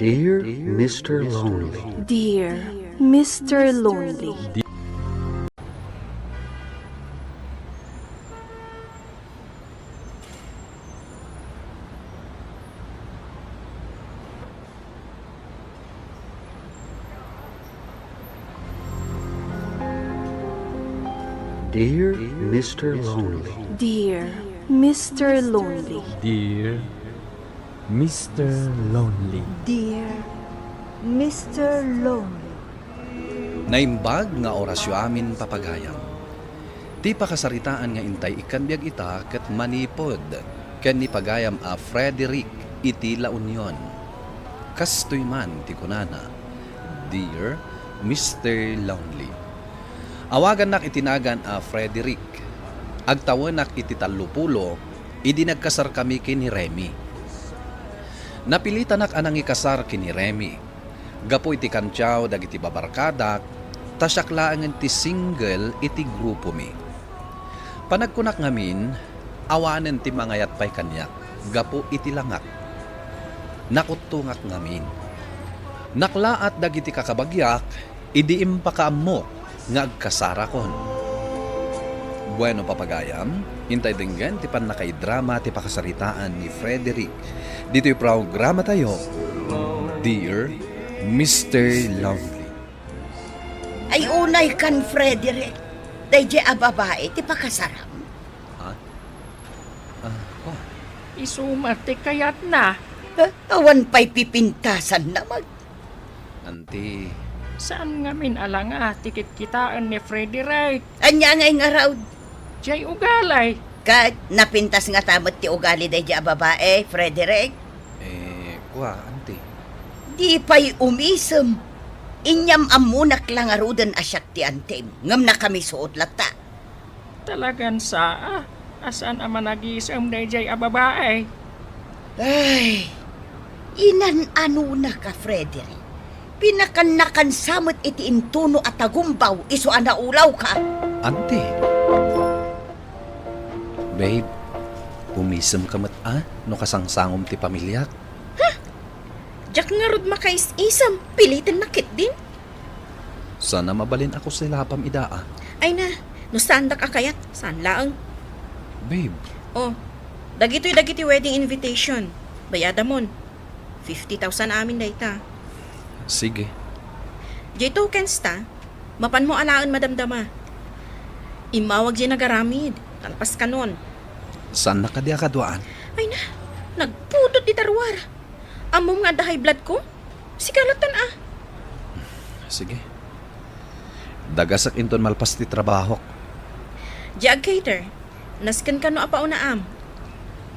Dear Mr. Lonely. Dear Mr. Lonely. Dear Mr. Lonely. Dear Mr. Lonely. Dear Mr. Lonely. Dear Mr. Lonely. Naimbag nga orasyo amin papagayam. Ti pakasaritaan nga intay ikan biag ita ket manipod ken ni pagayam a Frederick iti La Union. Kastoy man ti kunana. Dear Mr. Lonely. Awagan nak itinagan a Frederick. Agtawan nak iti 30, idi nagkasar kami kini Remy. Napilitan nak anang ikasar kini Remy. Gapo iti kantyaw dagiti babarkadak, tasyaklaan ti single iti grupo mi. Panagkunak ngamin, awanen ti mangayat pay kanyak, gapo iti langak. Nakutungak ngamin. Naklaat dagiti kakabagyak, idi impakaammo nga agkasara kon. Bueno papagayam, intay dinggan ti panakaidrama ti pakasaritaan ni Frederick. Dito'y programa tayo, Dear Mr. Lonely. Ay unay kan Frederick. Dayjay a babae ti pakasaram. Ha? Isumati kayat na. Awan pa'y pipintasan na mag. Anti, Saan nga min alang tikit kitaan ni Frederick? Anya ngay nga raw. Jay ugalay. Kad napintas nga tamot ti ugali dayjay a babae, Frederick. anti. Di pa'y umisem. Inyam amunak lang arudan asyak ti antem. Ngam na kami suot lata. Talagan sa asan ama nag-iisam dayjay a babae? Ay, inan ano na ka, Frederick. Pinakanakan samot iti intuno at tagumbaw, iso anaulaw ka. Anti. Babe, umisem ka mat no kasangsangom ti pamilya. Diyak nga rod makais-isam, pilitin makit din. Sana mabalin ako sa lapam idaa. Ay na, no saan dak akayat, saan laang. Babe, Oh, dagiti wedding invitation. Bayada mon, 50,000 amin dayta. sige. Jay tokens ta, mapan mo alaan madamdama. Imawag jay nagaramid, talpas kanon. Saan nakadya kadwaan? Ay na, nagpudot di tarwar. Amom nga dahay blood ko, sikalatan Sige. Dagasak inton malpas ti trabaho. Jag cater, nasken ka no apauna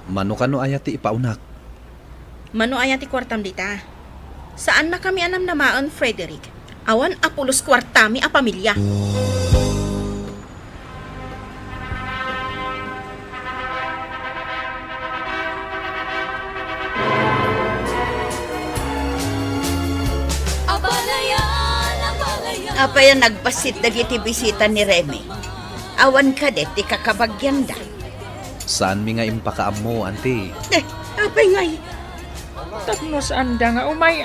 Mano ka no ayati ipaunak. Mano ayan ti kwartam dita. Saan na kami anam namaan, Frederick? Awan apulos kwartami a pamilya. Apayan nagbasit dagiti bisita ni Remy. Awan ka det ti kakabagyan da. Saan mi nga impakaam mo, anti? Apay ngay. Tapno saan da nga umay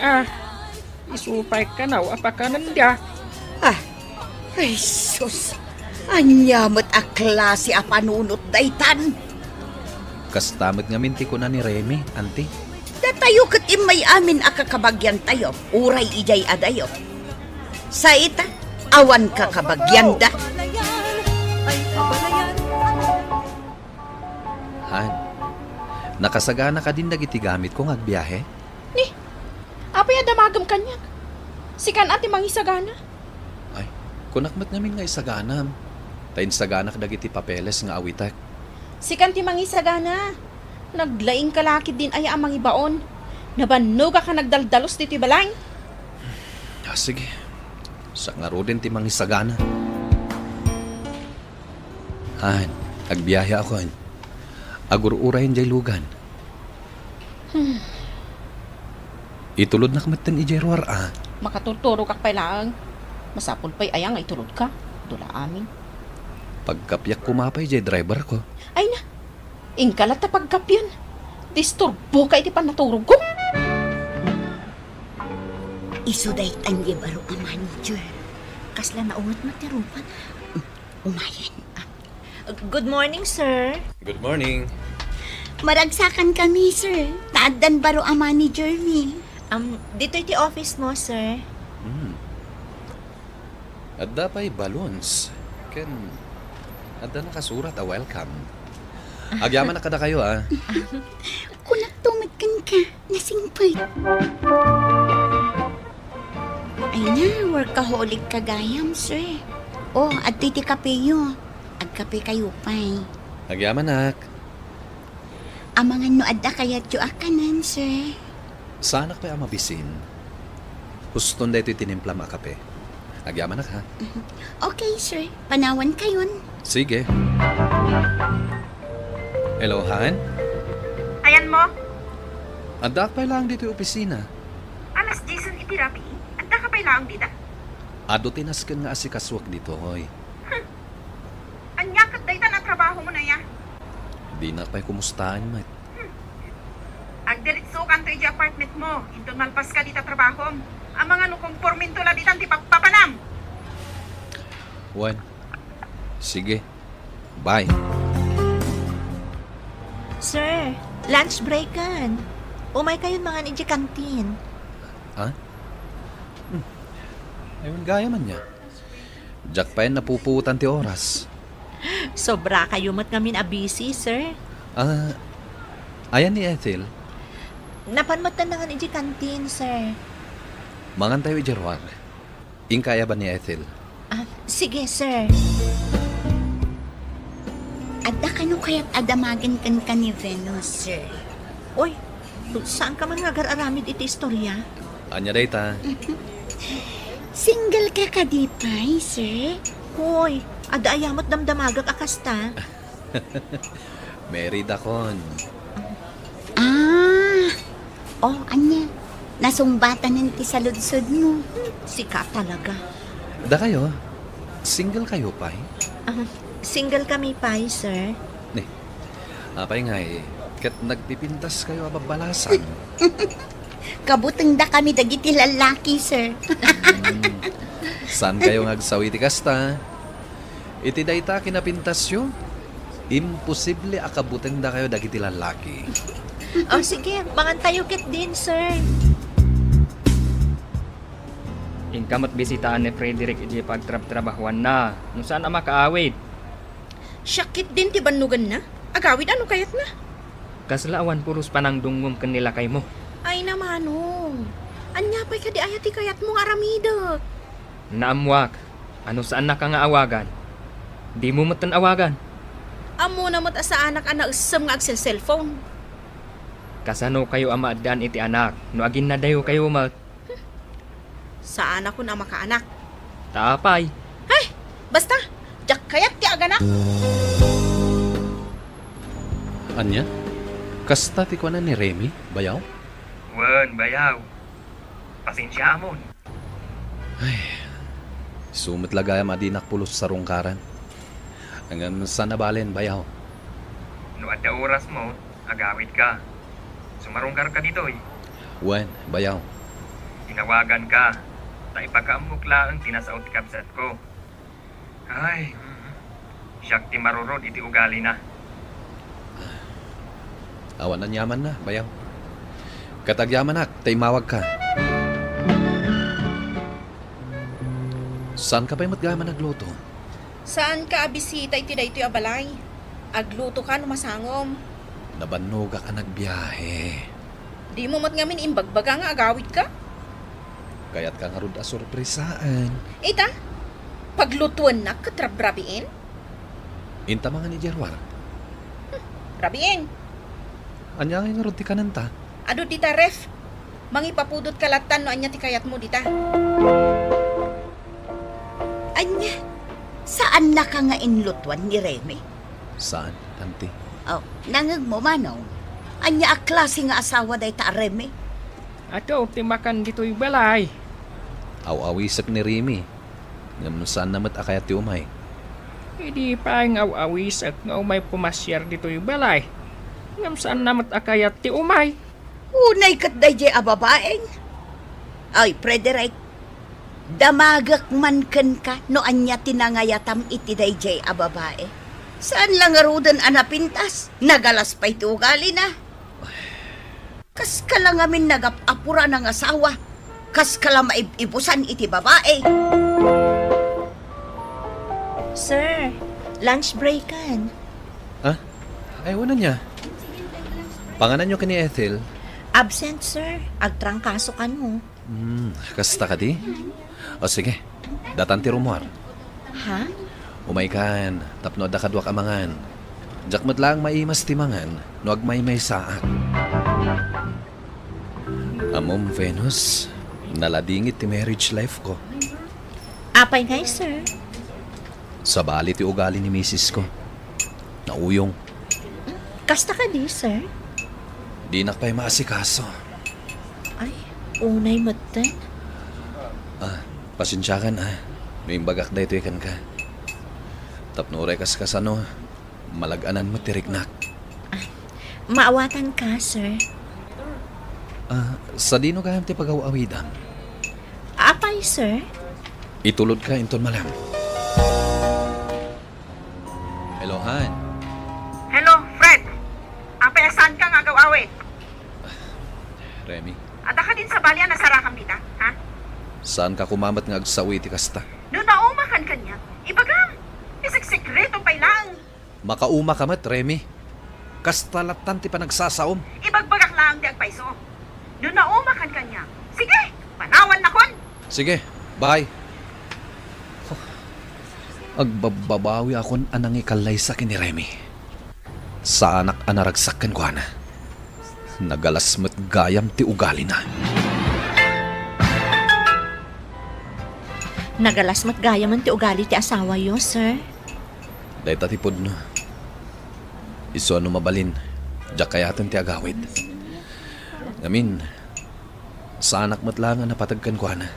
Isupay ka na apakananda. Ay sus. Anyamot a klase a panunot daytan. Kastamit nga minti ko na ni Remy, anti. Datayo kat imay amin a kakabagyan tayo. Uray ijay adayo. Sa ita, awan kakabagyan da. Han, nakasagana ka din dagiti gamit kong agbiyahe? Apay damagam kanyak. Sikan ati mangisagana. Ay, kunakmat namin nga isaganam. Tayin saganak dagiti papeles nga awitak. Sikan ti mangisagana. Naglaing kalakid din ay amang ibaon. Nabannog ka nagdaldalos dito balay. Sige. Sa nga ro din ti mangisagana. Han, agbiyahe ako. Agur-urahin jay lugan. Itulod na kamatan ijeruar Makaturturo kak pailaang. Masapul pa'y ayang ay tulod ka. Dula amin. Pagkapyak kumapay jay driver ko. Ay na, ingkalat na pagkapyan. Disturbo ka iti panaturog ko. Isuday tanggi baro ang manager. Kasla na ungot matirupan. Umayan. Good morning, sir. Good morning. Maragsakan kami, sir. Taadan baro ang manager ni. Dito iti office mo, sir. At dapay balloons. Ken, at da nakasurat a welcome. Agyaman na kada kayo Kunak tumadkan ka, nasingpay. Ay na, workaholic ka gayam, sir. Oh, at titi kape yo. Agkape kayo pa'y. Agyaman nak. Ang mga noadda kaya tiyo akanan, sir. Sanak pa mabisin. Huston da ito'y tinimpla makape. Agyaman nak ha. Okay, sir. Panawan kayon. Sige. Hello, Han? Ayan mo, Adak pa lang dito yung opisina. alas Jason itirapi. Anda ka pa ilaang dita. Ado tinasken nga asikaswak dito, hoy. Anyakat daytan ang trabaho mo na ya. Di na pa'y kumustaan, mat. Ag diritso kan to iti apartment mo. Into malpas ka dita trabaho. Ang mga nukomporminto la ditan ti papanam. Juan. Sige. Bye. Sir, lunch break kan. Umay kayo mga ni kantin. Ha? Ayun gaya man niya. Jack pa yan napuputan ti oras. Sobra kayo mat ngamin busy, sir. Ayan ni Ethel. Napanmatan na nga ni kantin, sir. Mangan tayo ijarwar. Kaya ba ni Ethel? Sige, sir. Adda ka no kaya't adamagan kan ka ni Venus, sir. Oy, saan ka man agar-aramid iti istorya? Anya day ta. Single ka kadipay, sir? Hoy, ada ayamot damdamagak akasta. Married akon. Oh, anya. Nasumbatan ng ti saludsod mo. Sika talaga. Da kayo? Single kayo pa Single kami pa, sir. Apay nga kat nagpipintas kayo ababalasan. Kabutang da kami dagiti lalaki, sir. San kayo ngagsawi ti kasta? Iti dayta kinapintasyo? Imposible akabuteng da kayo dagiti lalaki. Oh, sige, mangan tayo kit din, sir. Ingkamot bisitaan ni Frederick iti pagtrabahuan na. Kung saan ang makaawit? Syakit din ti banugan na. Agawid ano kayat na? Kaslaawan puros panang dungom kanila kay mo. Ay namanong. Anya pa'y kadi ayati kayat mong aramida. Naamwak. Ano saan na ka nga awagan? Di mo matan awagan. Amo na mat sa anak ana usam nga agsel cellphone. Kasano kayo ama dan iti anak. No agin na dayo kayo Sa anak ko na makaanak. taapay. Ay, basta. Jak kayat ti aganak. Anya? Kasta ti ko na ni Remy, bayaw? Wan, bayaw. Pasensya amon. Sumit lagay madinak pulos sa rungkaran. Hanggang sa nabalen, bayaw. No adda oras mo, agawid ka. Sumarungkar ka dito Wen, bayaw. Tinawagan ka. Ta ipakaamukla ang tinasaot kabsat ko. Ay, siyak ti marurod iti ugali na. Awan na nyaman na, bayaw. Katagyaman nak, taimawag ka. Saan ka pa'y matgaman nagluto? Saan ka abisita iti daytoy abalay? Agluto ka no masangom. Nabanuga ka nagbiyahe. Di mo mat ngamin imbagbaga nga agawid ka? Kaya't ka nga rod asurpresaan. Ita, paglutuan na katrabrabiin? Inta mga ni Jerwar. Rabiin. Anya nga rod ti kananta. Ado dita ref. Mangipapudot kalatan no anya ti kayat mo dita. Anya, saan na ka nga inlutuan ni Remy? Saan, tanti? Oh, nangag mo manong. Anya a klase nga asawa day ta Remy? Ato, timakan dito'y balay. Aw-awisak ni Remy. Ngam saan namat akayat ti umay. Hindi pa ang awawisak nga umay pumasyar dito'y balay. Ngam saan namat akayat ti umay. Unay kat day a babaeng. Ay, Frederick, damagak man ken ka no anya tinangayatam iti dayjay a babae. Saan lang arudan anapintas? Nagalas pa iti ugali na. Kas ka lang amin nagapapura ng asawa. Kas ka lang maibusan iti babae. Sir, lunch breakan. Ay, wala niya. Panganan nyo kini Ethel. Absent, sir. Agtrangkaso ka no. Kasta ka di? O sige, datanti rumor. Ha? Umay kan, tapno da kadwak amangan. Jakmat lang maimas timangan, no agmay may saak. Amom Venus, naladingit ti marriage life ko. Apay ngay, sir. Sa bali ti ugali ni misis ko. Nauyong, Kasta ka di, sir. di nakpay maasikaso. Ay, unay matan. Pasensya ka na, may bagak da ito ikan ka. Tapno rekas ka sa no, malaganan mo tiriknak. Maawatan ka, sir. Sa dino ka ti pag-awawidam. Apay, sir. Itulod ka inton malam. Hello, Han. Hello, Fred. Apay asan ka nga gawawit? Remy, Ada ka din sa balya na sarakam dita, ha? saan ka kumamat nga agsawi ti kasta? No naumakan kanya, ibagam. Isang sekreto pa lang. Makauma ka mat, Remy. Kastalatan ti panagsasaom. Ibagbagak lang di agpaiso. No naumakan kanya. Sige, panawan na kon. Sige, bye. Agbababawi akon anang ikalay sa kini Remy. Sa anak anaragsakan ko na. Nagalasmat gayam ti ugali na. Nagalasmat gaya man ti ugali ti asawa yo, sir. Dahil tatipod no. Iso ano mabalin. Diyak kayatan ti agawid. Ngamin, sa anak mat lang ang napatagkan ko na.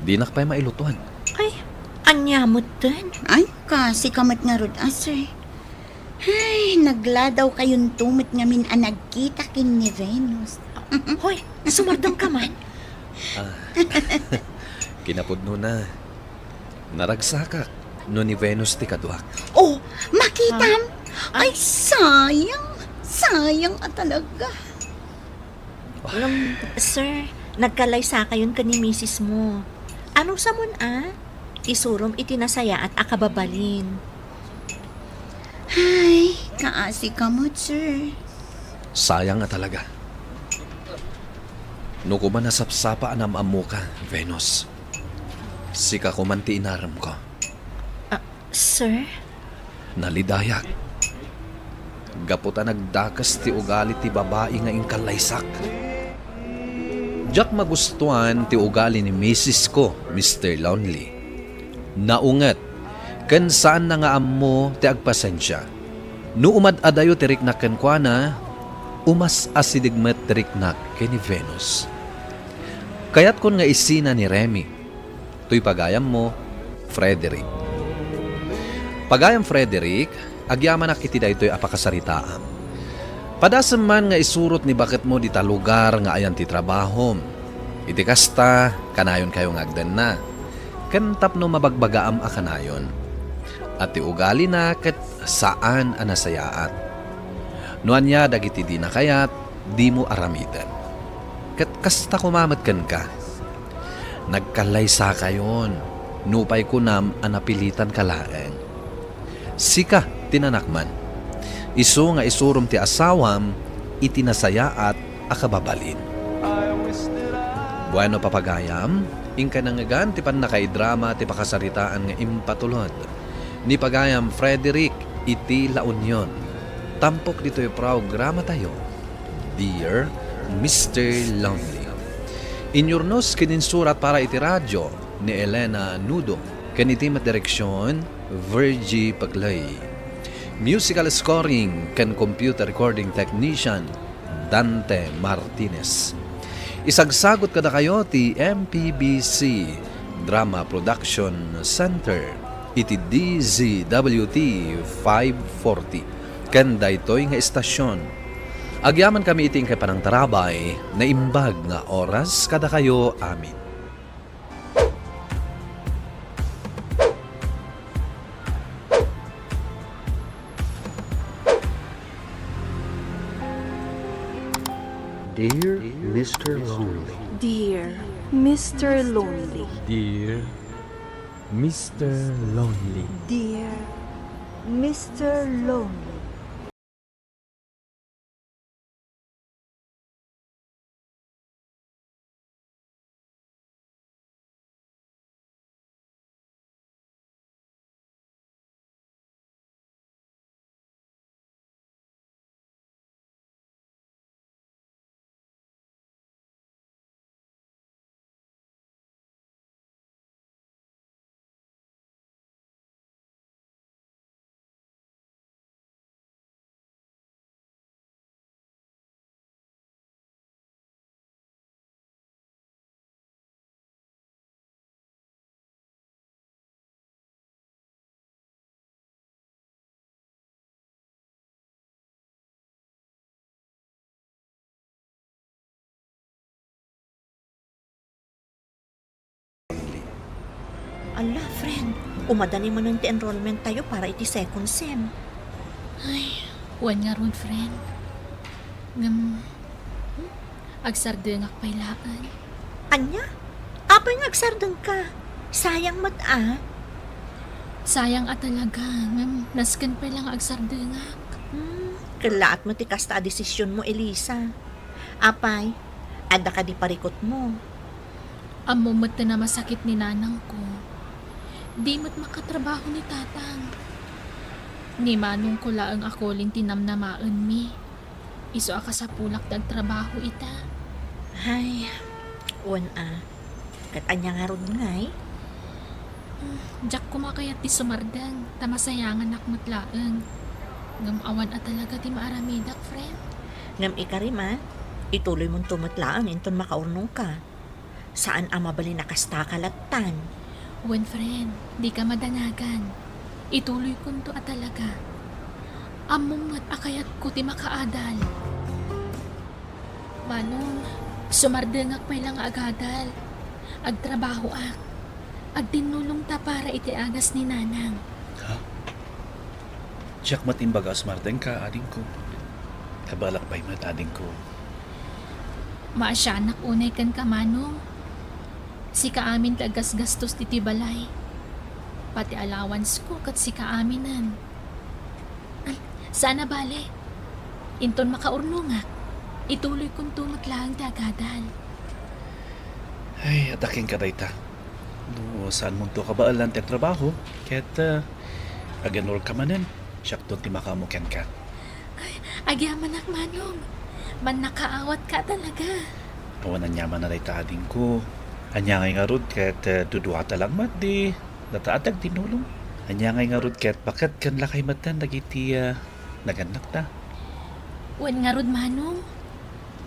Di nakpay mailutuan. Ay, anyamot din. Ay, kasi kamat nga rod, sir. Ay, nagladaw kayong tumit ngamin ang nagkita kin ni Venus. Hoy, sumardang ka man. Kinapod na. Naragsakak no ni Venus ti kadwak. Oh, makitam? Ay, sayang. Sayang talaga. Sir, nagkalay sa kayon ka ni misis mo. Anong samon Isurom itinasaya at akababalin. Ay, kaasi kamot, sir. Sayang nga talaga. No kuman nasapsapa anam amo ka, Venus. Sika kuman ti inaram ko. Sir? Nalidayak. Gaputa nagdakas ti ugali ti babae nga ingkalaysak. Diyak magustuhan ti ugali ni Mrs. ko, Mr. Lonely. Naungat, kan saan na nga amo ti agpasensya. No umad-adayo ti riknak ken kuana, umas asidigmet ti riknak ken ni Venus. Kayat kon nga isina ni Remy, tuy pagayam mo, Frederick. Pagayam Frederick, agyamanak iti daytoy apakasaritaam. Padasem man nga isurot ni bakit mo dita lugar nga ayan ti trabahom. Iti kasta, kanayon kayo ngagdan na. Kentap no mabagbagaam a kanayon. At ti ugali na ket saan anasayaat. Nuan niya dagiti di nakayat, di mo aramitan. Ket kasta kumamat ken ka. Nagkalay sa kayon, nupay kunam anapilitan kalaeng. Sika tinanakman. Isu nga isurum ti asawam, itinasayaat akababalin. Bueno papagayam, ingka nangagan ti panakaidrama ti pakasaritaan nga impatulod. Ni pagayam Frederick iti La Union. Tampok dito yung programa tayo. Dear Mr. Lonely. Inyurnos kininsurat para iti radyo ni Elena Nudo. Kanitimat direksyon Virgie Paglay. Musical scoring kan computer recording technician Dante Martinez. Isagsagot kada kayo ti MPBC Drama Production Center iti DZWT 540 kan daytoy nga estasyon Agyaman kami iting kay panang tarabay na imbag nga oras kada kayo amin. Dear Mr. Lonely. Dear Mr. Lonely. Dear Mr. Lonely. Dear Mr. Lonely. Ala, friend, umadani man ti enrollment tayo para iti second sem. Wan nga ron, friend. Agsardengak pailaan. Anya? Apay ngagsardeng ka. Sayang mat Sayang at talaga. Nasken pa lang agsardengak. Kalaat mo ti kasta a desisyon mo, Elisa. Apay, ada ka di parikot mo. Amumot na masakit ni nanang ko. Di mo't makatrabaho ni tatang. Ni manong ko laang ako lin tinamnamaan mi. Iso aka sa pulak dag trabaho ita. Ay, kat anya nga ron ngay. Jack kumakayat ti sumardang. Tamasayangan akmat laang. Ngamawan at talaga ti maaramidak, friend. Ngam ikarima, ituloy mong tumatlaan inton makaurnong ka. Saan amabali nakastakalatan? Wen friend, di ka madanagan. Ituloy ko to at talaga. Among at akayat ko ti makaadal. Manong, sumardengak pa lang agadal. Agtrabaho ak. Agtinulong ta para iti agas ni nanang. Ha? Jack matimbag asmardeng ka, ading ko. Kabalak pa'y mat, ading ko. Maasyanak unay kan ka, manong. Si kaamin tagas gastos ti balay. Pati allowance ko kat si kaaminan. Sana bale. Inton makaurno nga. Ituloy kong tumat lang dagadal. Ay, ataking ka dayta. No, saan mo to kabaalan ti trabaho? Kaya't aganor ka manen. Siyak doon ti makamukyan ka. Agyaman ak, manong. Man nakaawat ka talaga. Pawanan yaman na dayta ading ko. Anya ngay nga rod kaya't duduata lang mat di nataatag tinulong. Anya ngay nga rod kaya't bakat kan lakay matan nagiti naganak ta. Wen nga rod, manong.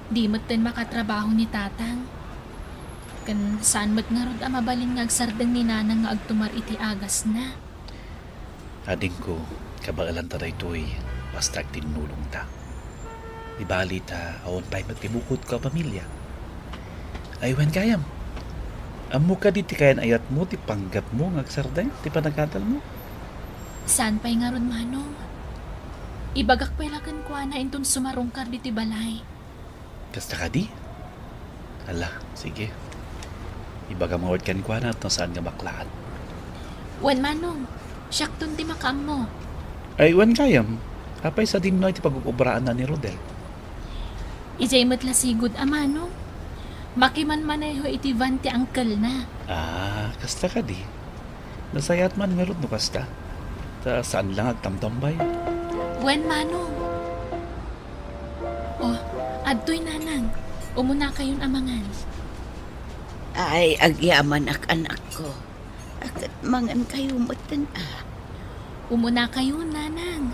Di mo't ten makatrabaho ni tatang. Kan saan mo't nga rod amabalin nga agsardeng ni nanang nga agtumar iti agas na. Ading ko, kabaalan ta daytoy basta tinulong ta. Ibali ta awon pa'y matibukot ka pamilya. Aywan kayam. Amo ka di ti kayan ayat mo, ti panggap mo, ngagsardeng, ti panagatal mo. Saan pa'y nga rod, manong? Ibagak pa'y lakan kwa na inton sumarungkar di ti balay. Kasta ka di? Ala, sige. Ibaga mawad kan kwa na at saan nga baklaan. Wen, manong. Siyakton di makam mo. Aywan kayam. Apay sa din no iti pag-ubraan na ni Rodel. Ijay mo't lasigod, manong. Makiman maneho iti van ti angkel na. Kasta ka di. Nasayat man nga rod no kasta. Ta saan lang agtamtambay. Wen, manong. Oh, adtoy nanang. Umuna kayon amangan. Ay, agyaman ak anak ko. Akat mangan kayo matan Umuna kayon, nanang.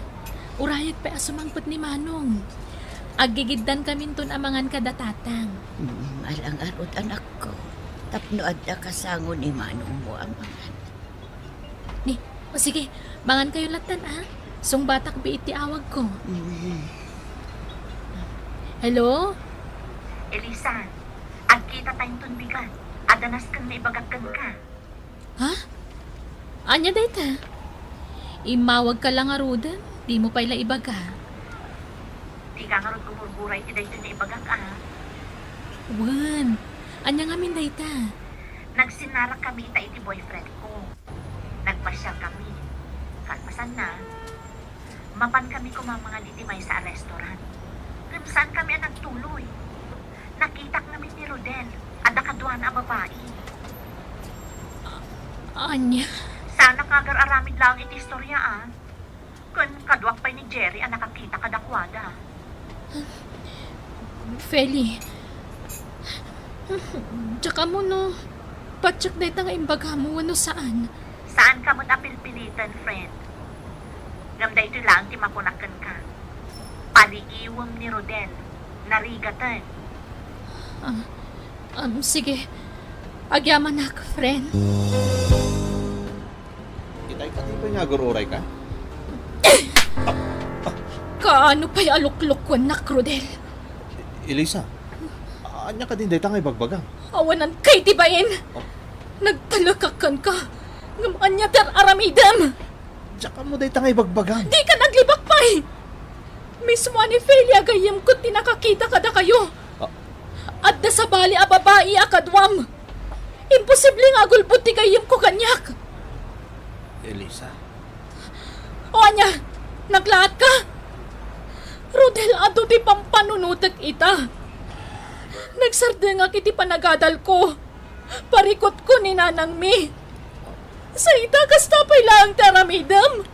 Urayag pa asumangpot ni manong. Agigiddan kami ton amangan kada tatang. Alang arot anak ko. Tapno adda kasango ni manong mo amangan. Ni, o sige, mangan kayo latan Sung batak bi iti awag ko. Hello? Elisa, agkita tayong tunbigan. Adanas kang naibagagkan ka. Ha? Anya dayta? Imawag ka lang arudan. Di mo pa ila ibaga. Di ka nga ron kumurburay ti dayto na ibagag Wan. Anya nga min dayta? Nagsinarak kami ita iti boyfriend ko. Nagpasyal kami. Kalpasan na. Mapan kami kumamanga litimay sa restaurant. Saan kami ang nagtuloy? Nakitak namin ni Rodel at nakadwa na babae. Anya? Sana kagar aramid lang iti istorya Kun kadwak pa ni Jerry ang nakakita kadakwada. Feli. Tsaka mo no. Patsak dayta nga imbaga mo ano saan? Saan ka mo napilpilitan, friend? Gamda ito lang ti mapunakan ka. Paliiwam ni Rodel. Narigatan. Sige. Agyaman na ka, friend. Itay katibay nga gururay ka? Kaano pa'y aluklukwan na, Crudel? Elisa, anya ka din dayta nga ibagbagang. Awanan kay tibayin. Nagtalakakan ka. Ngamaan niya dar aramidam. Tsaka mo dayta nga ibagbagang. Di ka naglibak pa'y. Mismo ni Felia gayam ko tinakakita ka na kayo. At da sa bali a babae akadwam. Imposible nga gulbot ti gayam ko kanyak. Elisa. O anya, naglahat ka? Rodel, ato ti pampanunutag ita. Nagsarda nga kiti panagadal ko. Parikot ko ni Nanang Mi. Sa ita kastapay lang taramidam.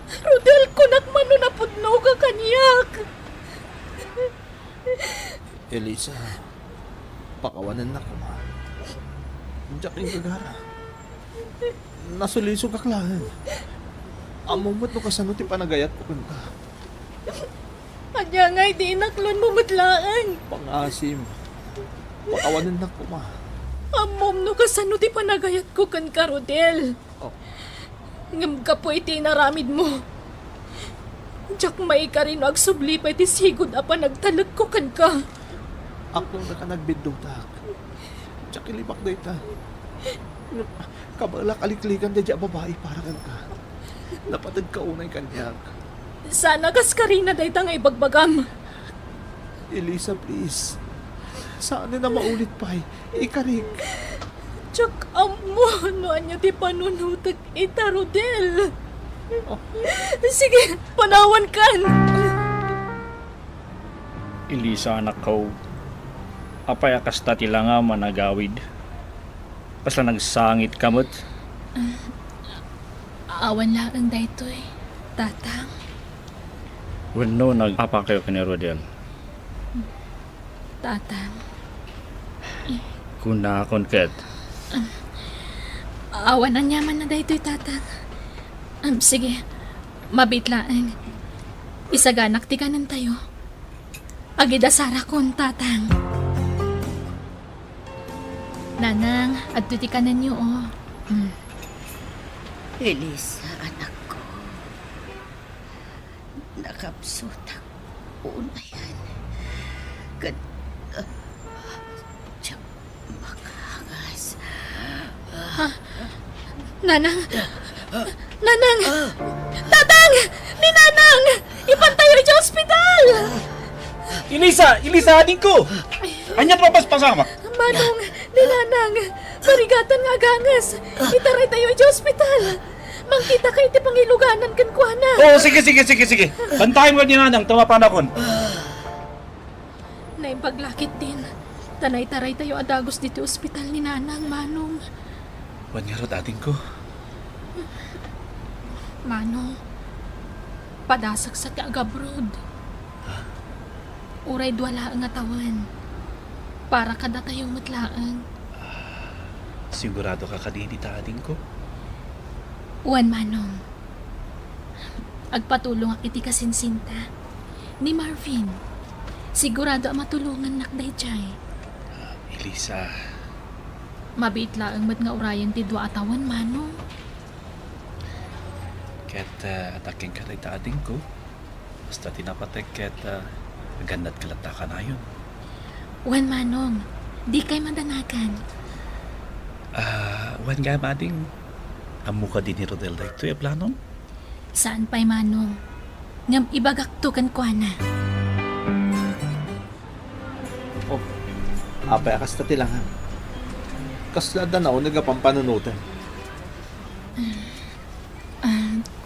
Rodel, kunak mano na pudno ka kanyak. Elisa, pakawanan na ko ma. Diyak yung gagara. Nasuliso ka klaan. Amumot no kasano ti panagayat ko kanta. Anya nga'y di inaklon mo matlaan. Pangasim. Pakawanan na ko ma. Amom no kasano ti panagayat ko kan ka, Rodel. Oh. Ngam ka po iti naramid mo. Diyak may ka rin agsubli pa iti sigod apa nagtalag ko kan ka. Ako na ka nagbiddotak. Diyak ilibak dayta. Kabalak aliklikan da diya babae para kan ka. Napatag ka unay kanyak. Sana kas ka rin na dayta nga ibagbagam. Elisa, please. Saan na maulit pa ikarig. Diyak amo no anya ti panunutag ita, Rodel. Sige, panawan kan. Elisa, anak ko, apay akas tati lang nga managawid. Kasla nagsangit kamot. Awan lang ang daytoy, tatang. Wano nag-apa kayo kani Rodel. Tatang. Kuna akon ket. Awan ang yaman na daytoy, tatang. Sige, mabitlaan. Isaganak ti kanan tayo. Agidasara kon, tatang. Nanang, adto ti kanan niyo, oh. Elisa, anak ko. Nakapsutak. Unayan. Kad... Tiyak makahangas. Nanang! Nanang! Tatang! Ni Nanang! Ipantayo sa ospital! Elisa! Elisa, aning ko! Anyat mapaspasama! Manong! Ni Nanang! Marigatan nga gangas! Itaray tayo sa ospital! Mangkita kay ti pangiluganan kan kuana! Oh, sige! Bantayin mo ni Nanang, tama panakon! Naimpaglakit din. Tanay-taray tayo adagos dito ospital ni Nanang, Manong. Wanyarot ating ko. Manong, padasag sa Agabrod. Uray dwala ang atawan. Para kada tayong matlaang. Sigurado ka kadini ta ating ko? Uwan, Manong. Agpatulong ak iti kasinsinta. Ni Marvin. Sigurado ang matulungan nakday jay. Elisa. Mabit laang mat nga urayan ti dua atawan, Manong. Ket ataking ka ta ating ko. Basta tinapatek ket Ganat kalata ka na yun. Wan Manong, di kay mandanagan. Wan nga mading, amo ka din ni Rodel dahito yung planon? Saan pa'y Manong? Ngam ibagak to kan kuana. Oh, apay akas ta tilangan. Kasla da na o nagapampanunutan.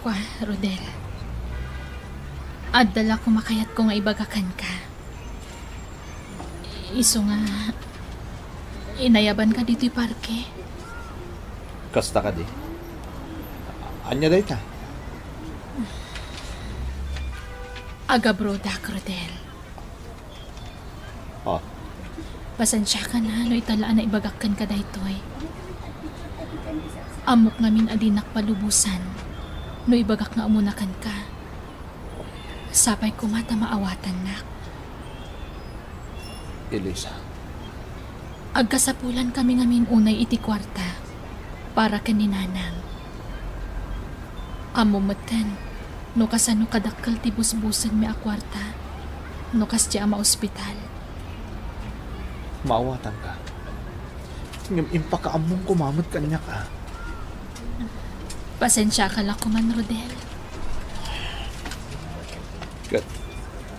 Kwa, Rodel. Adala ko makayat ko nga ibagakan ka. Iso nga, inayaban ka dito parke. Kasta ka di. Anya day ta? Aga brodak, Rodel. Oh, Pasensya ka na, no italaan na ibagakan ka daytoy. Amok ngamin adinak palubusan, no ibagak nga umunakan ka. Sapay ko mata maawatan nak. Elisa. Agkasapulan kami ngamin unay iti kwarta para kaninanang. Amumatan, no kasano kadakkel ti busbusan mi a kwarta, no kasya ama ospital. Maawatan ka. Ngam impakaamong kumamot kanya ka. Pasensya ka lang kuman, Rodel.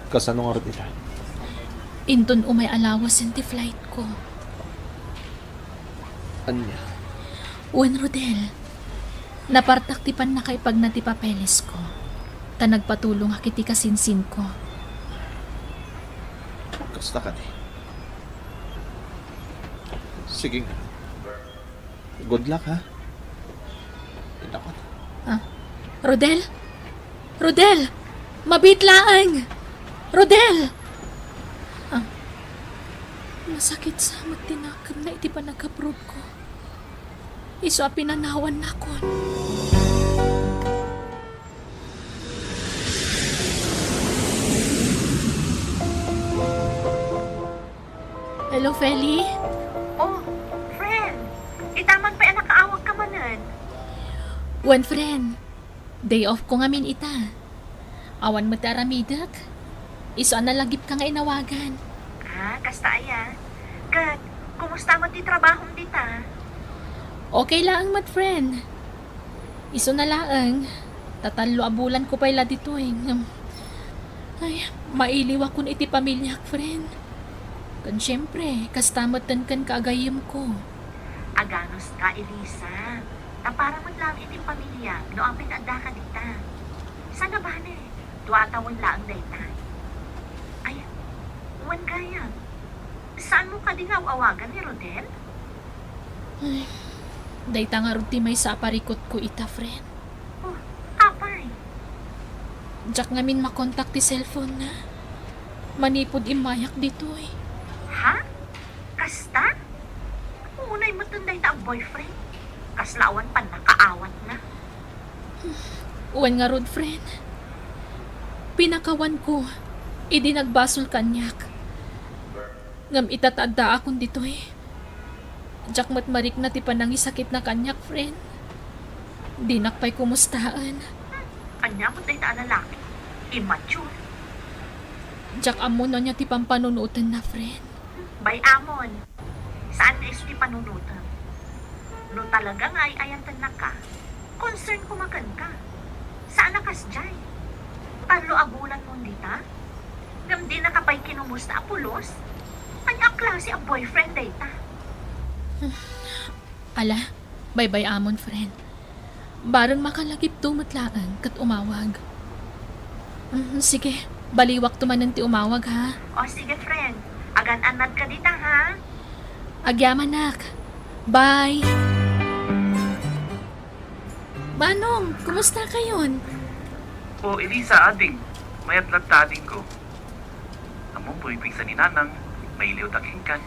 Kasano nga rin ita? Inton umay alawas ti flight ko. Anya? Wen Rodel, napartaktipan na kay pag nati papeles ko. Ta nagpatulong akiti kasinsin ko. Kasta ka di. Sige nga. Good luck ha. Inakot. Rodel? Rodel! Mabitlaang! Rodel! Masakit sa magtinakam na iti pa nag-approve ko. Iso a pinanawan na ko. Hello, Feli? Oh, friend. Itaman pa nakaawag ka manan. One friend. Day off ko ngamin ita. Awan mo taramidak. Iso na lagip ka nga inawagan. Kasta aya. Kat, kumusta mo ti trabahong dita? Okay lang, mat friend. Iso na laang. Tatalo abulan ko pala dito eh. Ay, mailiw ako iti pamilya, friend. Kan syempre, kastamatan kan kaagayam ko. Aganos ka, Elisa. Na para lang iti pamilya, no ang pinada ka dita. Sana ba ne? Tuatawon lang dayta. Ay, wan gaya. Saan mo ka dingaw-awagan ni Rodel? Ay, dayta nga ruti may saparikot ko ita, friend. Oh, apay. Diyak ngamin makontak ti cellphone na. Manipod imayak dito eh. Ha? Kasta? Unay mo tunday ta ang boyfriend. Kaslawan pa nakaawat na. Uwan nga rod, friend. Pinakawan ko. Idi nagbasol kanyak. Ngam itatanda akong dito eh. Diyak matmarik na ti panangi sakit na kanyak, friend. Di nakpay kumustaan. Anya mo tayo na lalaki. Immature. Diyak amo na niya ti pampanunutan na, friend. Bay amon. Saan na iso ti panunutan? No talaga nga ay ayantan na ka, concern kumakan ka. Saan na kasjay? Talo abulan mo dita? Ngam di nakapay kinumusta apulos? Anya klase ang boyfriend data? Ala, bye-bye amon, friend. Barang makalagip tumatlaan kat umawag. Sige, baliwak tumanan ti umawag ha. O sige friend, agan-anad ka dita ha? Agyaman nak. Bye! Manong, kumusta kayon? O Elisa, ading. Mayat lagtading ko. Among boyping sa ninanang, may iliw takingkan.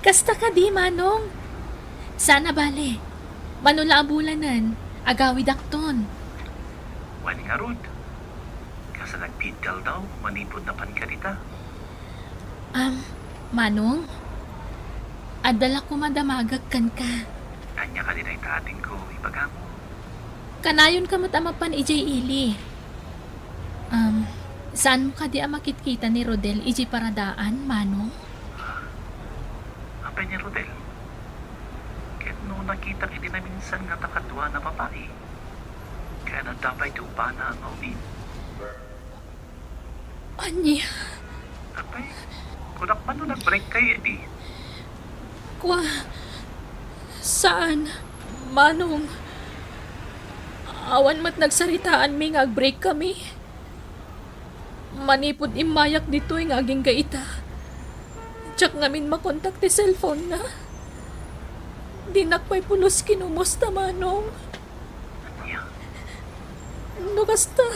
Kasta ka di, Manong. Sana bale. Manula abulanan. Agawi dakton. Wani nga rod. Kasa nagpidal daw, manipod na pan ka dita. Manong? Adala ko madamagag kan ka. Anya ka din ay tating ko, ipagamo. Kanayon ka matamapan ijay ili. Saan mo ka di makikita ni Rodel iji paradaan, Manong? Apay ni Rodel. Kahit no nakita kiti na minsan nga takadwa na babae. Kaya na dapat upana ang maulin. Anya, Apay, kunak pa no nag-break kayo di. kwa, saan, Manong? Awan mat nagsaritaan mi nga break kami. Manipod imayak dito yung aging gaita. Tsak ngamin makontak ti cellphone na. Di nakpay pulos kinumusta, Manong. No kasta,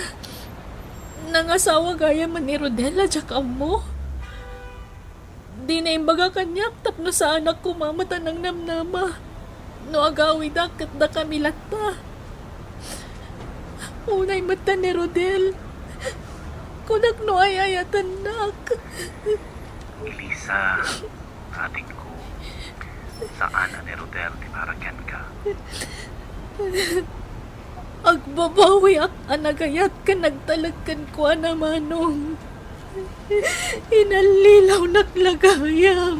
nangasawa gaya man ni Rodela tsaka mo. Di na imbaga kanyak tapno sa anak ko mamata ng namnama. No agawi dakat da kami latta. Unay mata ni Rodel. Kunak no ay ayatan nak. Elisa, ating ko. Saan na ni Rodel tinaragan ka? Agbabawi ak anagayat ka nagtalagkan ko na Manong. Inalilaw naklagayam.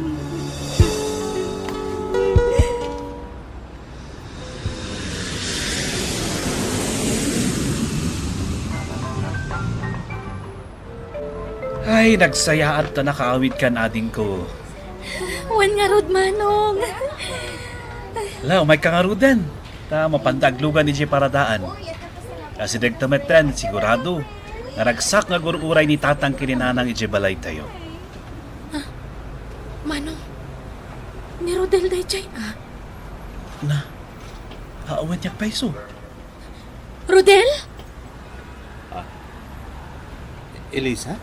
Ay, nagsayaan ta nakaawit kan ading ko. Wan nga rod, Manong. La, umay ka nga rudan. Ta mapandaglugan ni Jay paradaan. Kasi dagtameten, sigurado. Naragsak nga gururay ni tatang kininanang ije balay tayo. Manong, ni Rodel day chay, ah. Na, haawan niya paiso. Rodel? Elisa?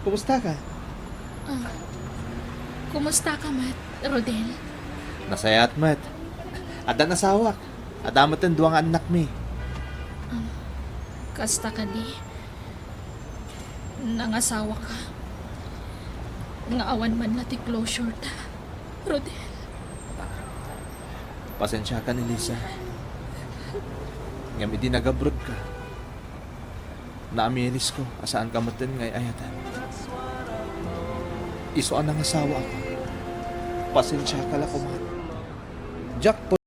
Kumusta ka? Kumusta ka, Mat, Rodel? Nasaya at mat. Ada nasawak. Adamat ang duwang anak mi. Kasta ka di. Nangasawa ka. Nga awan man na ti closure ta, Rodel. Pasensya ka ni Lisa. Ngam di nagabrod ka. Naamiris ko asaan ka matin ngay ayatan. Isuan ang asawa ako. Pasensya ka lang kumat. Jack po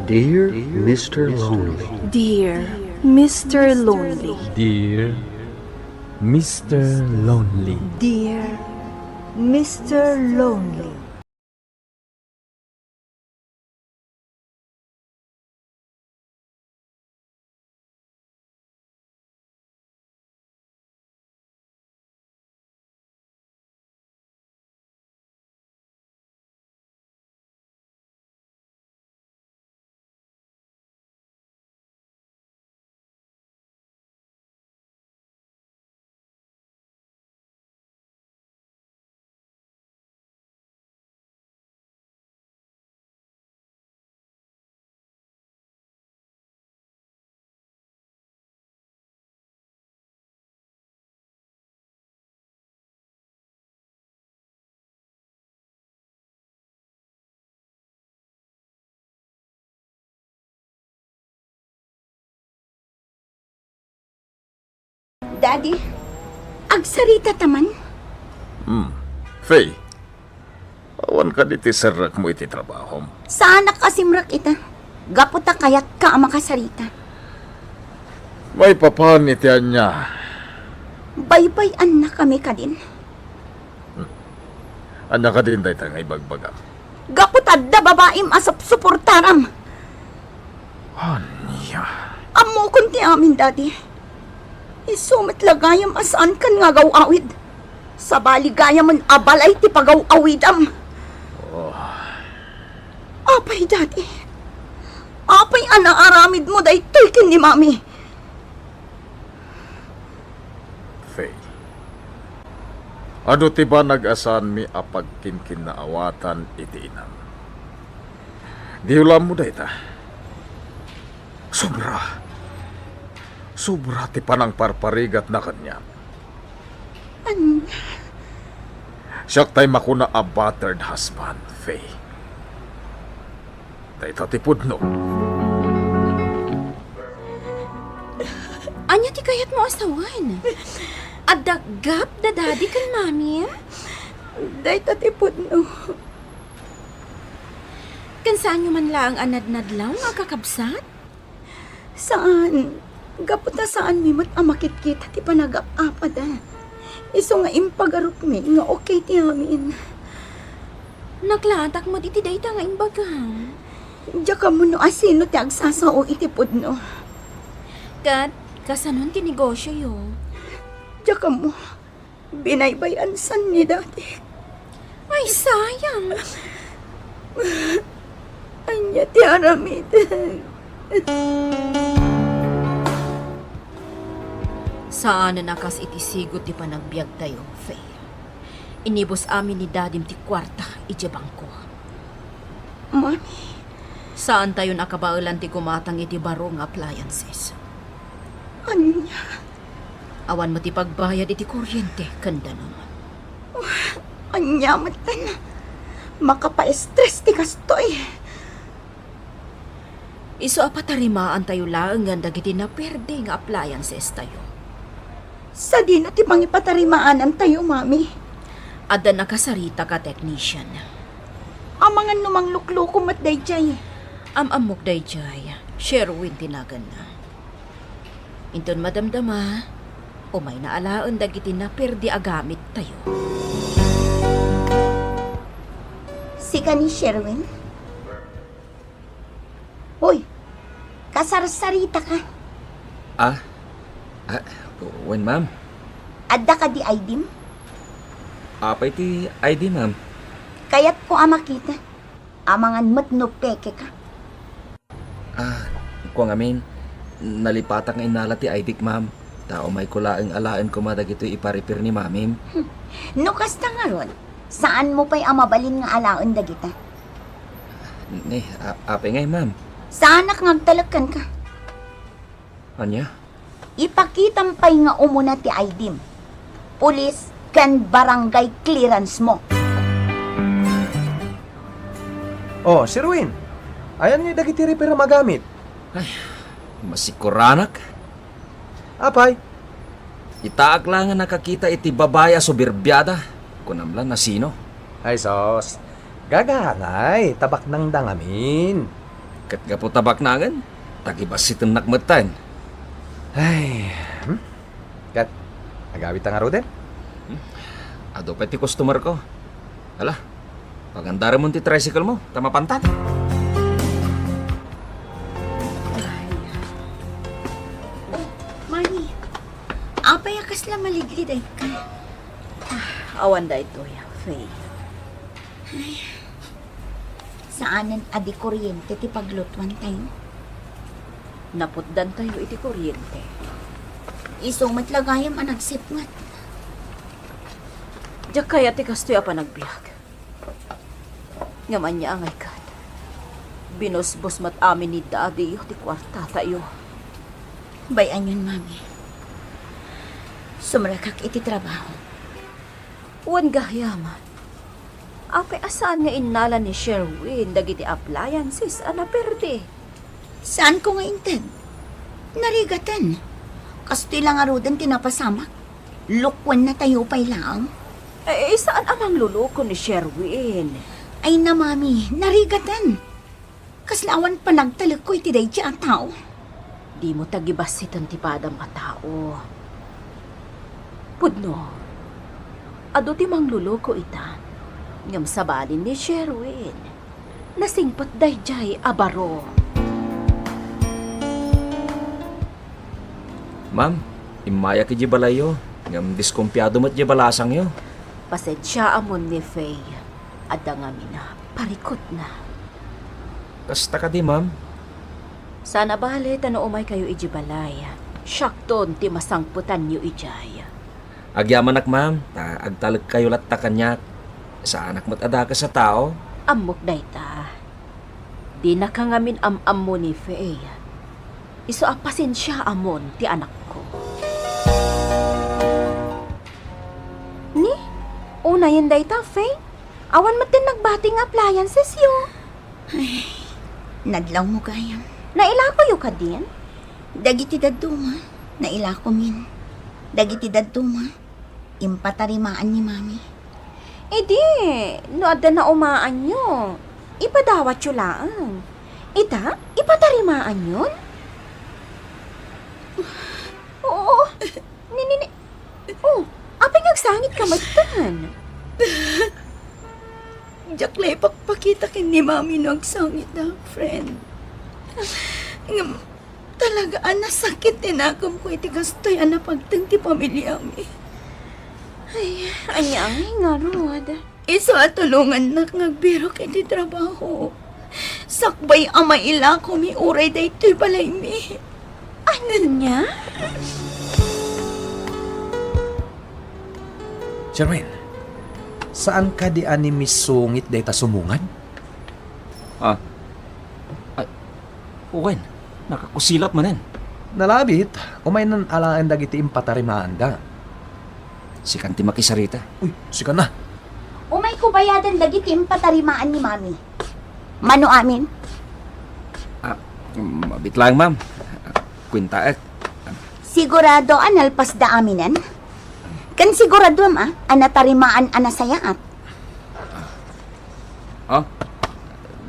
Dear Mr. Lonely. Dear Mr. Lonely. Dear Mr. Lonely. Dear Mr. Lonely. Daddy, agsarita taman. Faye, awan ka diti sarak mo iti trabaho. Saan nakasimrak ita? Gaputa kayat ka ang makasarita. May papan iti anya. Baybayan na kami ka din. Anya ka din dahi nga ibagbaga. Gaputad da babaim asap suportaram. Anya? Amo kunti amin, Daddy. Isumit lagayam asaan kan nga gaw-awid. Sa baligayam man abalay ti pagaw-awidam. Apay, Daddy. Apay anaaramid mo dahi tulkin ni Mami. Faye, ano ti ba nag-asan mi apag kinkinnaawatan iti inam? Di ulam mo dahi ta. Sobra ti panang parparigat na kanya. Siyak tay makuna a battered husband, Faye. Tay tatipod no. Anya ti kayat mo asawan? Adagap da daddy kan mami? Day tatipod no. Kansaan nyo man lang anad-nadlaw nga kakabsat? Saan? Gaputa saan mimot amakit kita ti panagap-apad Iso nga impagarup mi nga okay ti amin. Naklatak mo iti dayta nga imbaga. Diya ka mo no asino ti agsasao iti pudno. Kat, kasanon ti negosyo yo. Diya ka mo. Binaybayan san ni dati. Ay, sayang. Anya ti aramid. Saan na nakas iti sigot ti panagbiag tayo, Faye? Inibos amin ni dadim ti kwarta, iti bangko. Mami. Saan tayo nakabaulan ti kumatang iti barong appliances? Anya? Awan mo ti pagbayad iti kuryente, kanda naman. Anya matan. Makapa-stress ti kastoy. Iso apatarimaan tayo lang nga dagiti na perde nga appliances tayo. Sa di na ti pangipatarimaanan tayo, Mami. Ada nakasarita ka, technician. Amangan numang lukluko mat dayjay. Amok dayjay, Sherwin tinagan na. Inton madamdama, umay na alaon dagiti na perdi agamit tayo. Sika ni Sherwin? Hoy, kasarsarita ka. Wen, ma'am? Adda ka di Aidim? Apay ti ID, ma'am. Kaya't ko makita. Amangan mat no peke ka. Kung amin, nalipatak nga inala ti ID, ma'am. Tao may kulaang alaan ko madagito iparipir ni mamim. No kasta nga ron, saan mo pa'y amabalin nga alaon dagita? Apay ngay, ma'am. Saan ngagtalakan ka? Anya? Ipakitam pa'y nga umuna ti Aidim. Pulis kan barangay clearance mo. Oh, Sherwin. Ayan nga dagiti repair magamit. Ay, masikuranak. Apay? Itaak lang nga nakakita iti babaya so birbyada. Kunamlan na sino? Ay, sos. Gagangay, tabak nang dangamin. Katgapo tabak nangan, tagibas sitem nakmatan. Ay, Kat, agawit ang aro din? Ado pa ti customer ko. Ala, pagandara mo ti tricycle mo, tama pantan. Mani, apay akas lang maligli day ka. Awan da ito ya, Faye. Saanan adi kuryente ti paglutwan tayo? Naputdan tayo iti kuryente. Isong matlagayam ang nagsipngat. Diyak kaya ti kastoy pa nagbiag. Ngaman niya angay kat. Binosbos mat amin ni daddy ti kwarta tayo. Bayan yun, Mami. Sumrakak iti trabaho. Wan gayaman. Apay asaan nga inala ni Sherwin dagiti appliances ana perde. Saan ko nga inted? Narigatan. Kasto lang arudan tinapasamak. Lukwan na tayo pa'y lang. Saan amang luloko ni Sherwin? Ay na, mami, narigatan. Kaslawan pa nagtalag ko iti day ang tao. Di mo tagibas si tantipadam a tao. Pudno, ado ti mang luloko ita. Ngam sabalin ni Sherwin. Nasingpat dayjay abaro. Ma'am, imaya ki balayo. Ngam diskumpiyado mat balasang yo. Pasensya amon ni Faye. Adda nga mina, parikot na. Kasta ka di, ma'am. Sana bale, tano umay kayo ijibalay. Syakton ti masangputan niyo ijay. Agyaman ak, ma'am. Agtalag kayo latta kanyak. Sa anak mo't ada ka sa tao. Amok dayta. Di na ka ngamin am-am ni Faye. Iso apasin siya amon ti anak ko. Ni? Una yun dayta, Faye? Awan mo din nagbating appliances yo. Ay, nadlaw mo kaya. Nailako yo ka din? Dagiti daduma, nailako min. Dagiti daduma, impatarimaan ni mami. Di, no adda na umaan nyo. Ipadawat yo lang. Ita, ipatarimaan yun? Oo. Nini. Oh, aping agsangit ka magtan. Diyak lay pakpakita kin ni mami no agsangit na, friend. Talaga, nasakit din akong ko iti gastoy na pagtang ti pamilya mi. Ay, anyang nga ruwad. Iso at tulungan na ngagbiro kiti trabaho. Sakbay ama ila ko mi uray da ito'y balay mi. Ano niya? Sherwin, saan ka di ani misungit day ta sumungan? Uwen, nakakusilap manen. Nalabit, umay nan alaan dagiti impatarimaan da. Si kanti makisarita. Uy, sika na. Umay ko bayadan dagiti impatarimaan ni mami. Mano amin? Mabit lang, ma'am. Kwinta ek. Sigurado analpas da aminan? Kan sigurado anatarimaan anasayaat.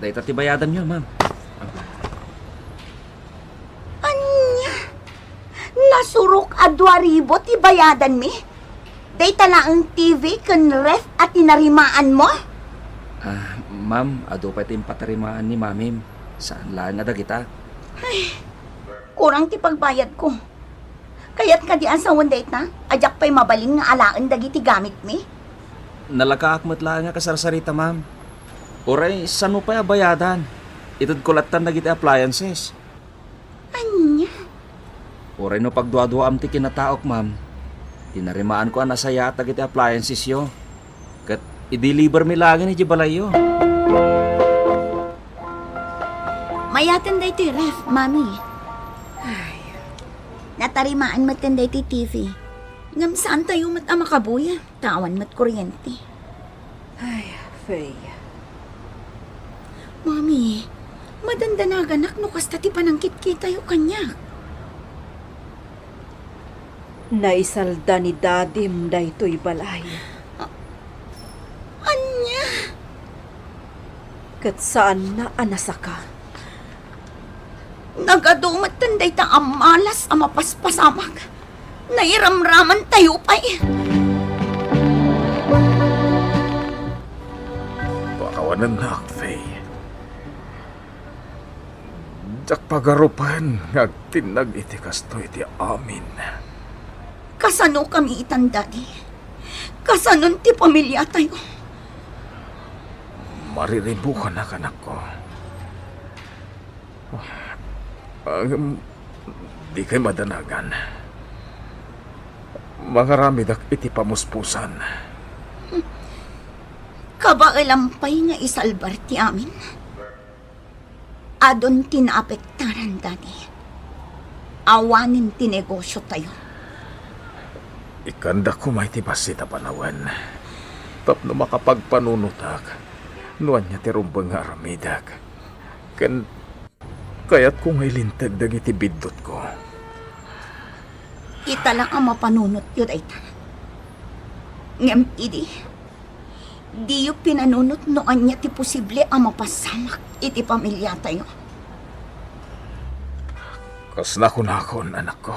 Day tatibayadan nyo, ma'am. Anya? Nasurok a 2,000 ti bayadan mi? Day talaang TV kan ref at tinarimaan mo? Ma'am, ado pa iti impatarimaan ni mamim. Saan lang nga kita? Ay, kurang ti pagbayad ko. Kaya't kadian sa one date na, ajak pa'y mabaling nga alaan dagiti gamit mi. Nalakaakmat lang nga kasarsarita, ma'am. Oray, saan mo pa bayadan? Itod kulatan dagiti appliances. Anya? Oray no pagduwa-duwa am ti kinataok, ma'am. Tinarimaan ko anasaya at dagiti appliances yo. Kat i-deliver mi lagi ni Jibalayo. Mayatan da ito ref, mami. Ay, natarimaan mat kan da ito TV. Ngam saan tayo mat makabuya? Tawan mat kuryente. Ay, Faye. Mami, madandanagan no kasta ti panangkit-kit tayo kanya. Naisalda ni Dadim daytoy balay. Anya? Kat saan na anasaka? Nagadumat tanday ta amalas amapaspasamag. Nairamraman tayo pa eh. Pakawanan na, Faye. Jak pagarupan, ngagtinag iti kasto iti amin. Kasano kami itanda di? Kasanon ti pamilya tayo? Mariribukan na kanak ko. Di kay madanagan. Mangaramidak iti pamuspusan. Kabaalampay nga isalbar ti amin. Adon tinaapektaran dati. Awanin ti negosyo tayo. Ikanda ko may tibasita panawan. Tapno makapagpanunutak. Nuan niya tirumbang nga aramidak. Kaya't kung ilintag dagiti bidot ko. Ita lang ang mapanunot yun ay ta. Ngam idi, di yung pinanunot noan niya ti posible ang mapasamak iti pamilya tayo. Kas nakon, anak ko.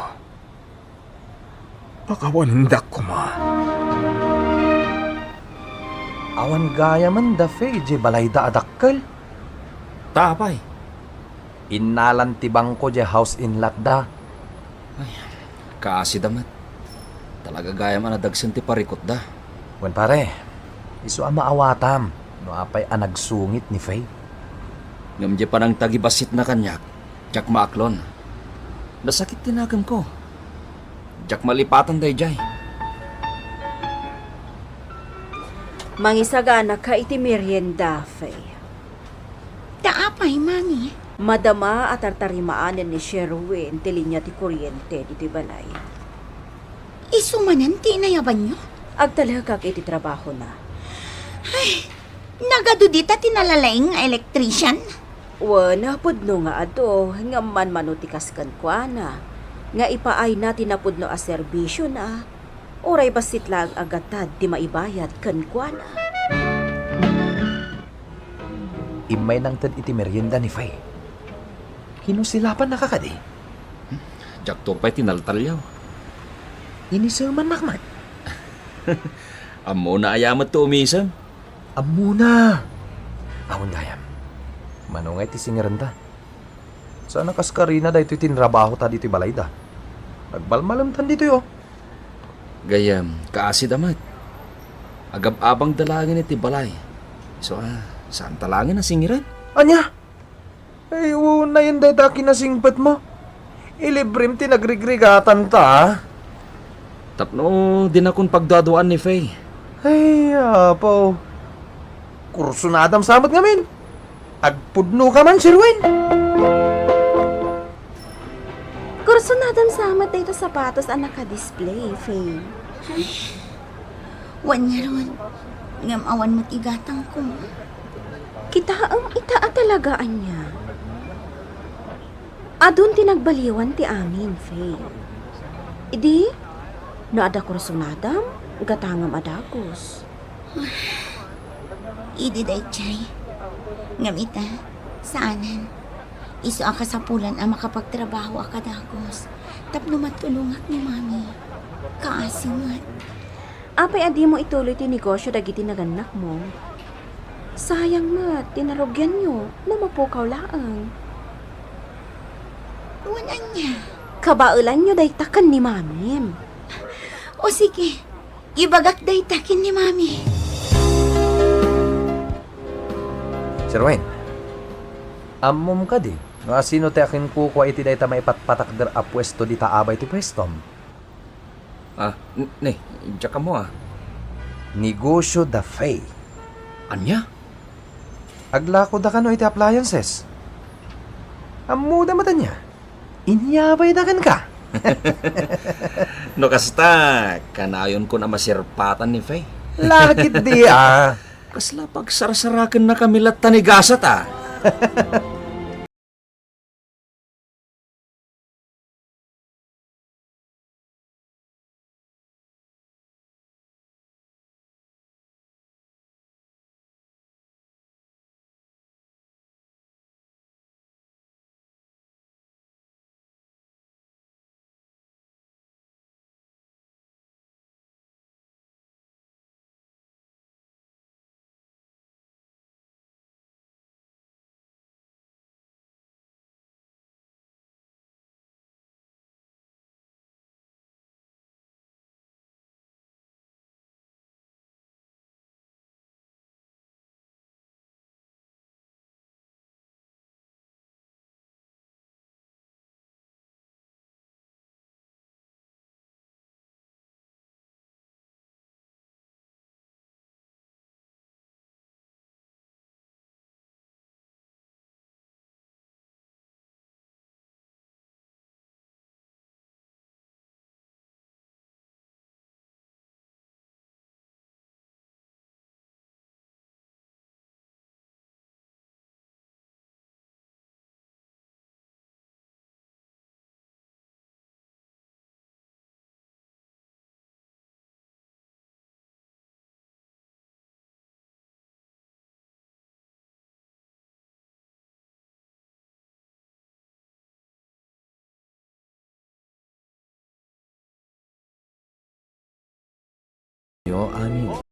Pakawanindak ko ma. Awan gaya man da fe, je balayda adakkel. Tapay. Inalan ti bangko je house in lot da. Kaasi damat. Talaga gaya man adagsin ti parikot da. Wan pare, iso ang maawatam. No apay anagsungit ni Faye. Ngam je panang tagibasit na kanyak. Jak maaklon. Nasakit tinagam ko. Jak malipatan day jay. Mangisagana ka iti merienda, Faye. Taapay, mami. Madama at tartarimaanan ni Sherwin ti linya ti kuryente diti balay. Isumanan ti inayaban nyo? Agtalaga iti trabaho na. Ay, nagadudita tinalalaing nga electrician? Wana, pudno nga ato, nga man manutikas kan kwa na. Nga ipaay na tinapudno a serbisyo na. Oray basit lang agatad di maibayad kan kwa na. Imay nang tad iti merienda ni Faye. Hinusilapan na kakadi. Jak tupay tinaltalyaw. Inisaman makmat. Amo na ayamat to umisam. Amo na. Awon gayam. Manungay ti singerenda. Sana kaskarina da ito tinrabaho ta dito balay da. Nagbalmalam tan dito yo. Gayam, kaasi damat. Agab-abang dalangin iti balay. So, saan talangin ang singiran? Anya? Ay, na yun dahi da kinasingpat mo. Ilibrim ti nagrigrigatan ta. Tapno, din akong pagdaduan ni Faye. Ay, apaw. Kurso na adam samat ngamin. Agpudno ka man, Sherwin. Kurso na dan samat dito sapatos ang naka-display, Faye. Ay, wanya ron. Ngam awan mo't igatang ko. Kita ang itaa talagaan niya. Adun tinagbaliwan ti amin, Faye. Idi, no ada kurso nadam, gatangam adagos. Idi day chay. Ngamita, saanan. Iso ang kasapulan ang makapagtrabaho akadagos. Tapno matulungak ni mami. Kaasimat. Apay adi mo ituloy ti negosyo dagiti naganak mo. Sayang mat, tinarogyan nyo na mapukaw laang. Wanan niya. Kabaulan nyo day takan ni mamim. O sige, ibagak day takin ni mami. Sherwin, amom ka di. Nga sino te akin kukwa iti day ta maipatpatak der a pwesto di taabay ti pwestom. Diyak ka mo Negosyo da Faye. Anya? Aglako da kano iti appliances. Amuda mata niya. Inyabay da kan ka. No kasta, kanayon ko na masirpatan ni Faye. Lakit di Kasla pagsarsarakan na kami lat tanigasat Yo amin.